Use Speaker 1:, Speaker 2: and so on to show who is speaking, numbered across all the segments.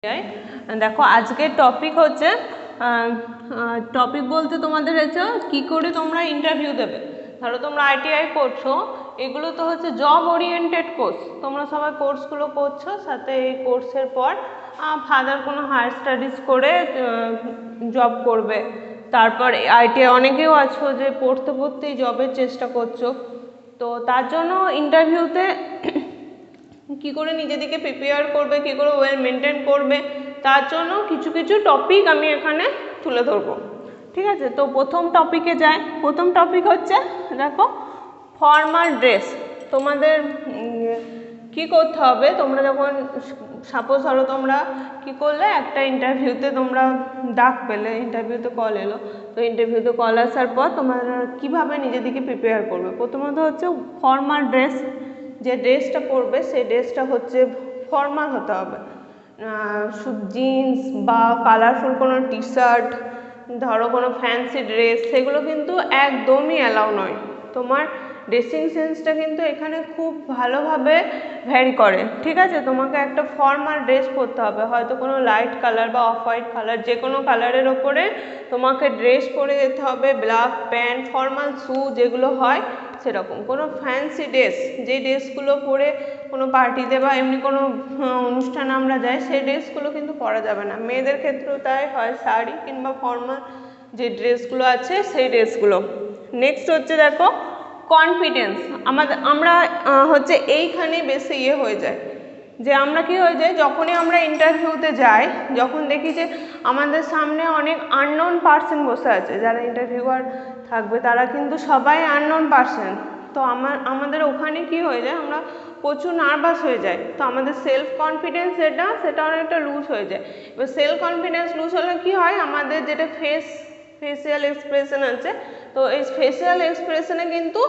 Speaker 1: যাই। দেখো আজকের টপিক হচ্ছে টপিক বলতে তোমাদের হচ্ছে কী করে তোমরা ইন্টারভিউ দেবে। ধরো তোমরা আইটিআই করছো, এগুলো তো হচ্ছে জব ওরিয়েন্টেড কোর্স, তোমরা সবাই কোর্সগুলো করছো, সাথে এই কোর্সের পর ফার্দার কোনো হায়ার স্টাডিজ করে জব করবে। তারপর আইটিআই অনেকেও আছো যে পড়তে পড়তেই জবের চেষ্টা করছো, তো তার জন্য ইন্টারভিউতে কী করে নিজেদেরকে প্রিপেয়ার করবে, কী করে ওয়েল মেনটেন করবে, তার জন্য কিছু কিছু টপিক আমি এখানে তুলে ধরবো। ঠিক আছে, তো প্রথম টপিকে যাই। প্রথম টপিক হচ্ছে দেখো ফর্মাল ড্রেস। তোমাদের কি করতে হবে, তোমরা যখন সাপোজ ধরো তোমরা কি করলে একটা ইন্টারভিউতে তোমরা ডাক পেলে, ইন্টারভিউতে কল এলো, তো ইন্টারভিউতে কল আসার পর তোমরা কীভাবে নিজেদেরকে প্রিপেয়ার করবে। প্রথমত হচ্ছে ফর্মাল ড্রেস, যে ড্রেসটা পরবে সেই ড্রেসটা হচ্ছে ফর্মাল হতে হবে। জিন্স বা কালারফুল কোনো টি শার্ট, ধরো কোনো ফ্যান্সি ড্রেস, সেগুলো কিন্তু একদমই অ্যালাউ নয়। তোমার ড্রেসিং সেন্সটা কিন্তু এখানে খুব ভালোভাবে ভ্যারি করে। ঠিক আছে, তোমাকে একটা ফর্মাল ড্রেস পরতে হবে, হয়তো কোনো লাইট কালার বা অফ হোয়াইট কালার, যে কোনো কালারের ওপরে তোমাকে ড্রেস পরে যেতে হবে, ব্ল্যাক প্যান্ট, ফর্মাল শ্যু যেগুলো হয় সেরকম। কোনো ফ্যান্সি ড্রেস, যে ড্রেসগুলো পরে কোনো পার্টিতে বা এমনি কোনো অনুষ্ঠানে আমরা যাই, সেই ড্রেসগুলো কিন্তু পরা যাবে না। মেয়েদের ক্ষেত্রেও তাই হয়, শাড়ি কিংবা ফর্মাল যে ড্রেসগুলো আছে সেই ড্রেসগুলো। নেক্সট হচ্ছে দেখো কনফিডেন্স। আমরা হচ্ছে এইখানে বেশি হয়ে যায়, যে আমরা কি হয়ে যায় যখনই আমরা ইন্টারভিউতে যাই, যখন দেখি যে আমাদের সামনে অনেক আননোন পার্সন বসে আছে, যারা ইন্টারভিউয়ার থাকবে তারা কিন্তু সবাই আননোন পার্সন, তো আমাদের ওখানে কি হয়ে যায়, আমরা প্রচুর নার্ভাস হয়ে যায়, তো আমাদের সেলফ কনফিডেন্স সেটা অনেকটা লুজ হয়ে যায়। এবার সেলফ কনফিডেন্স লুজ হলে কি হয়, আমাদের যেটা ফেসিয়াল এক্সপ্রেশন আছে, তো এই ফেসিয়াল এক্সপ্রেশনে কিন্তু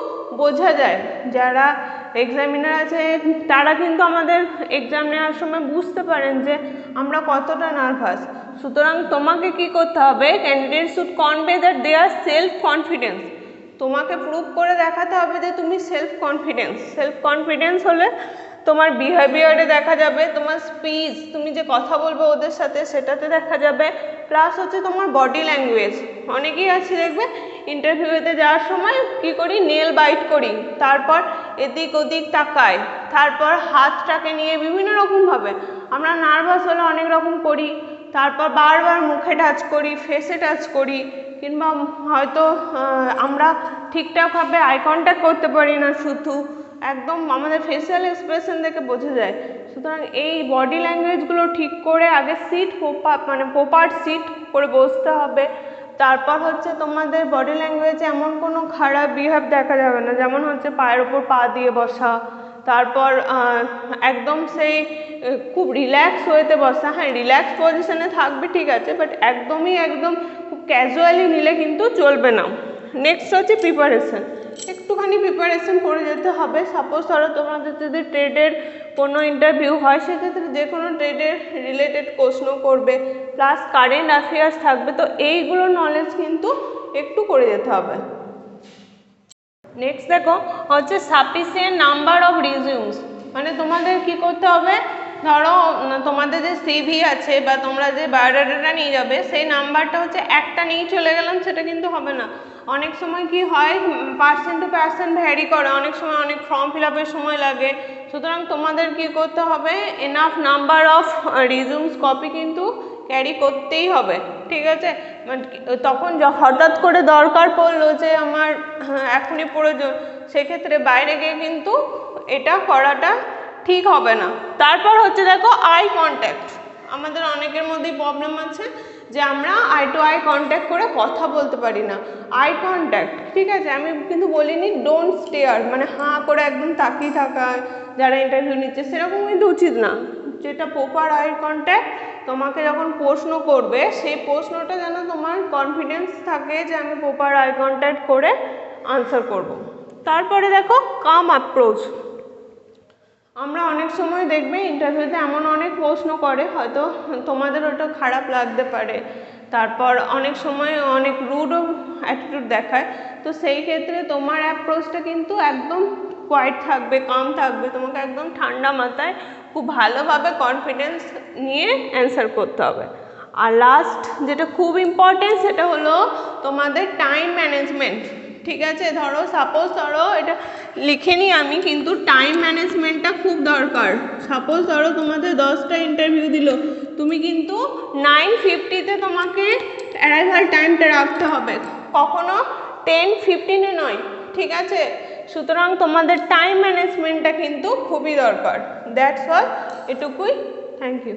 Speaker 1: বোঝা যায়, যারা এক্সামিনার আছে তারা কিন্তু আমাদের এক্সাম নেওয়ার সময় বুঝতে পারেন যে আমরা কতটা নার্ভাস। সুতরাং তোমাকে কি করতে হবে, candidate should convey that they are self confidence. তোমাকে প্রুভ করে দেখাতে হবে যে তুমি সেলফ কনফিডেন্স হলে তোমার বিহেভিয়ারে দেখা যাবে, তোমার স্পিচ, তুমি যে কথা বলবে ওদের সাথে সেটাতে দেখা যাবে, প্লাস হচ্ছে তোমার বডি ল্যাঙ্গুয়েজ। অনেকেই আছে দেখবে ইন্টারভিউতে যাওয়ার সময় কি করি, নেল বাইট করি, তারপর এদিক ওদিক তাকাই, তারপর হাতটাকে নিয়ে বিভিন্ন রকমভাবে আমরা নার্ভাস হলে অনেক রকম করি, তারপর বারবার মুখে টাচ করি, ফেসে টাচ করি, কিংবা হয়তো আমরা ঠিকঠাকভাবে আই কন্ট্যাক্ট করতে পারি না, শুধু একদম আমাদের ফেসিয়াল এক্সপ্রেশন দেখে বোঝা যায়। সুতরাং এই বডি ল্যাঙ্গুয়েজগুলো ঠিক করে আগে প্রপার সিট করে বসতে হবে। তারপর হচ্ছে তোমাদের বডি ল্যাঙ্গুয়েজে এমন কোনো খারাপ বিহেভ দেখা যাবে না, যেমন হচ্ছে পায়ের ওপর পা দিয়ে বসা, তারপর একদম সেই খুব রিল্যাক্স ওয়েতে বসা। হ্যাঁ, রিল্যাক্স পজিশনে থাকবে ঠিক আছে, বাট একদম খুব ক্যাজুয়ালি নিলে কিন্তু চলবে না। নেক্সট হচ্ছে প্রিপারেশন। একটুখানি প্রিপারেশন করে যেতে হবে। সাপোজ ধরো তোমাদের যদি ট্রেডের কোনো ইন্টারভিউ হয়, সেক্ষেত্রে যে কোনো ট্রেডের রিলেটেড প্রশ্ন করবে, প্লাস কারেন্ট অ্যাফেয়ার্স থাকবে, তো এইগুলো নলেজ কিন্তু একটু করে যেতে হবে। নেক্সট দেখো হচ্ছে সাফিসিয়েন্ট নাম্বার অফ রিজিউমস। মানে তোমাদের কি করতে হবে, ধরো তোমাদের যে সিভি আছে বা তোমরা যে বায়োডাটাটা নিয়ে যাবে, সেই নাম্বারটা হচ্ছে একটা নিয়ে চলে গেলাম, সেটা কিন্তু হবে না। অনেক সময় কি হয়, পার্সন টু পার্সন ভ্যারি করে, অনেক সময় অনেক ফর্ম ফিল আপের সময় লাগে। সুতরাং তোমাদের কি করতে হবে, enough number of resumes copy কিন্তু ক্যারি করতেই হবে। ঠিক আছে, তখন হঠাৎ করে দরকার পড়লো যে আমার এখনই প্রয়োজন, সেক্ষেত্রে বাইরে গিয়ে কিন্তু এটা করাটা ঠিক হবে না। তারপর হচ্ছে দেখো আই কন্ট্যাক্ট। আমাদের অনেকের মধ্যেই প্রবলেম আছে যে আমরা আই টু আই কন্ট্যাক্ট করে কথা বলতে পারি না। আই কন্ট্যাক্ট, ঠিক আছে, আমি কিন্তু বলিনি ডোন্ট স্টেয়ার, মানে হাঁ করে একদম তাকিয়ে থাকা যারা ইন্টারভিউ নিচ্ছে, সেরকম কিন্তু উচিত না। যেটা প্রপার আই কন্ট্যাক্ট, তোমাকে যখন প্রশ্ন করবে সেই প্রশ্নটা যেন তোমার কনফিডেন্স থাকে যে আমি প্রপার আই কন্ট্যাক্ট করে আনসার করব। তারপরে দেখো কাম অ্যাপ্রোচ। আমরা অনেক সময় দেখবে ইন্টারভিউতে এমন অনেক প্রশ্ন করে, হয়তো তোমাদের ওটা খারাপ লাগতে পারে, তারপর অনেক সময় অনেক রুডও অ্যাটিটিউড দেখায়, তো সেই ক্ষেত্রে তোমার অ্যাপ্রোচটা কিন্তু একদম কোয়াইট থাকবে, কাম থাকবে, তোমাকে একদম ঠান্ডা মাথায় খুব ভালোভাবে কনফিডেন্স নিয়ে অ্যান্সার করতে হবে। আর লাস্ট যেটা খুব ইম্পর্টেন্ট সেটা হলো তোমাদের টাইম ম্যানেজমেন্ট। ঠিক আছে, ধরো সাপোজ ধরো এটা লিখে নিই আমি, কিন্তু টাইম ম্যানেজমেন্টটা খুব দরকার। সাপোজ ধরো তোমাদের 10টা ইন্টারভিউ দিল, তুমি কিন্তু 9:50 তোমাকে অ্যারাইভাল টাইমটা রাখতে হবে, কখনো 10:15 নয়। ঠিক আছে, সুতরাং তোমাদের টাইম ম্যানেজমেন্টটা কিন্তু খুবই দরকার। দ্যাটস অল, এটুকুই। Thank you.